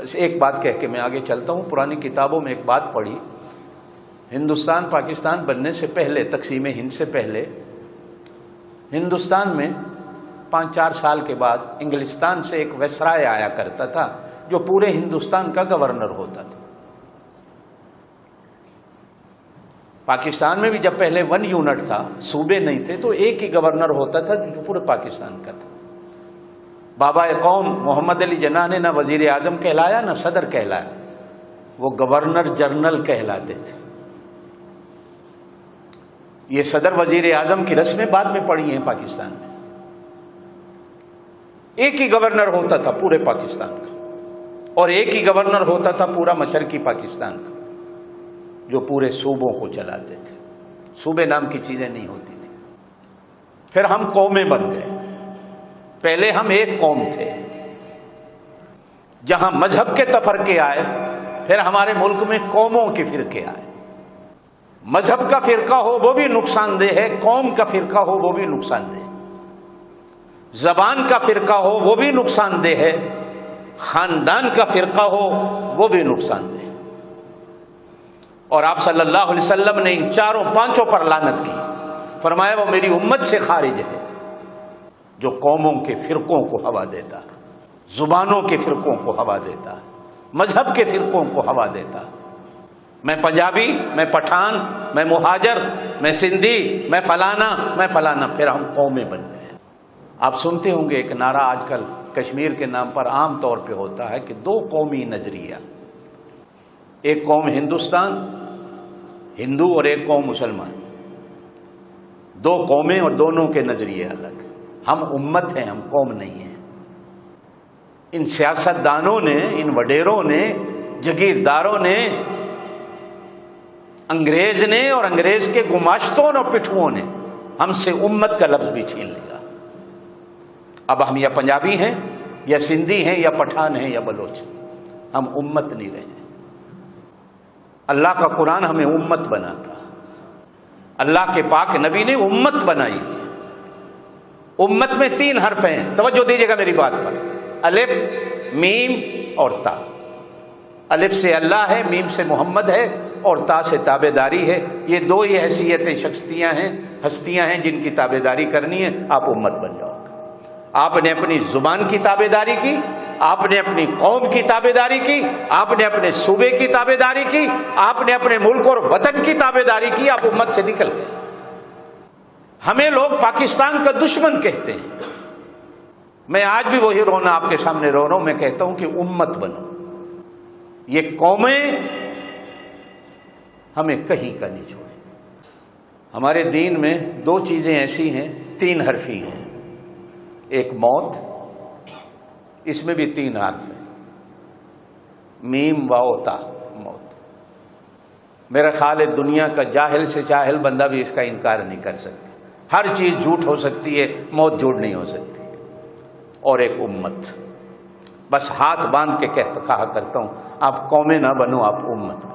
بس ایک بات کہہ کے میں آگے چلتا ہوں. پرانی کتابوں میں ایک بات پڑھی، ہندوستان پاکستان بننے سے پہلے، تقسیم ہند سے پہلے، ہندوستان میں 5-4 سال کے بعد انگلستان سے ایک ویسرائے آیا کرتا تھا جو پورے ہندوستان کا گورنر ہوتا تھا. پاکستان میں بھی جب پہلے 1 یونٹ تھا، صوبے نہیں تھے، تو ایک ہی گورنر ہوتا تھا جو پورے پاکستان کا تھا. بابا قوم محمد علی جناح نے نہ وزیر اعظم کہلایا نہ صدر کہلایا، وہ گورنر جنرل کہلاتے تھے. یہ صدر وزیر اعظم کی رسمیں بعد میں پڑی ہیں پاکستان میں. ایک ہی گورنر ہوتا تھا پورے پاکستان کا، اور ایک ہی گورنر ہوتا تھا پورا مشرقی پاکستان کا، جو پورے صوبوں کو چلاتے تھے. صوبے نام کی چیزیں نہیں ہوتی تھی. پھر ہم قومیں بن گئے. پہلے ہم ایک قوم تھے، جہاں مذہب کے تفرقے آئے، پھر ہمارے ملک میں قوموں کے فرقے آئے. مذہب کا فرقہ ہو وہ بھی نقصان دہ ہے، قوم کا فرقہ ہو وہ بھی نقصان دہ ہے، زبان کا فرقہ ہو وہ بھی نقصان دہ ہے، خاندان کا فرقہ ہو وہ بھی نقصان دہ ہے. اور آپ صلی اللہ علیہ وسلم نے ان 4-5 پر لعنت کی. فرمایا وہ میری امت سے خارج ہے جو قوموں کے فرقوں کو ہوا دیتا، زبانوں کے فرقوں کو ہوا دیتا، مذہب کے فرقوں کو ہوا دیتا. میں پنجابی، میں پٹھان، میں مہاجر، میں سندھی، میں فلانا، پھر ہم قومیں بن گئے. آپ سنتے ہوں گے ایک نعرہ آج کل کشمیر کے نام پر عام طور پہ ہوتا ہے کہ 2 قومی نظریہ. ایک قوم ہندوستان، ہندو، اور ایک قوم مسلمان. 2 قومیں اور دونوں کے نظریے الگ. ہم امت ہیں، ہم قوم نہیں ہیں. ان سیاستدانوں نے، ان وڈیروں نے، جگیرداروں نے، انگریز نے اور انگریز کے گماشتوں اور پٹھوؤں نے ہم سے امت کا لفظ بھی چھین لیا. اب ہم یا پنجابی ہیں یا سندھی ہیں یا پٹھان ہیں یا بلوچ، ہم امت نہیں رہے. اللہ کا قرآن ہمیں امت بناتا، اللہ کے پاک نبی نے امت بنائی. امت میں 3 حرف ہیں، توجہ دیجیے گا میری بات پر. الف، میم اور تا. الف سے اللہ ہے، میم سے محمد ہے، اور تا سے تابعداری ہے. یہ 2 ہی حیثیتیں، ہستیاں ہیں جن کی تابعداری کرنی ہے. آپ امت بن جاؤ گے. آپ نے اپنی زبان کی تابعداری کی، آپ نے اپنی قوم کی تابعداری کی، آپ نے اپنے صوبے کی تابعداری کی، آپ نے اپنے ملک اور وطن کی تابعداری کی. آپ امت سے نکل گئے. ہمیں لوگ پاکستان کا دشمن کہتے ہیں. میں آج بھی وہی رونا آپ کے سامنے رو رہا ہوں. میں کہتا ہوں کہ امت بنو. یہ قومیں ہمیں کہیں کا نہیں چھوڑیں. ہمارے دین میں 2 چیزیں ایسی ہیں 3 حرفی ہیں. ایک موت، اس میں بھی 3 حرف ہیں، میم واو تا، موت. میرا خیال ہے دنیا کا جاہل سے جاہل بندہ بھی اس کا انکار نہیں کر سکتا. ہر چیز جھوٹ ہو سکتی ہے، موت جھوٹ نہیں ہو سکتی. اور ایک امت. بس ہاتھ باندھ کے کہا کرتا ہوں، آپ قومیں نہ بنو، آپ امت بنو.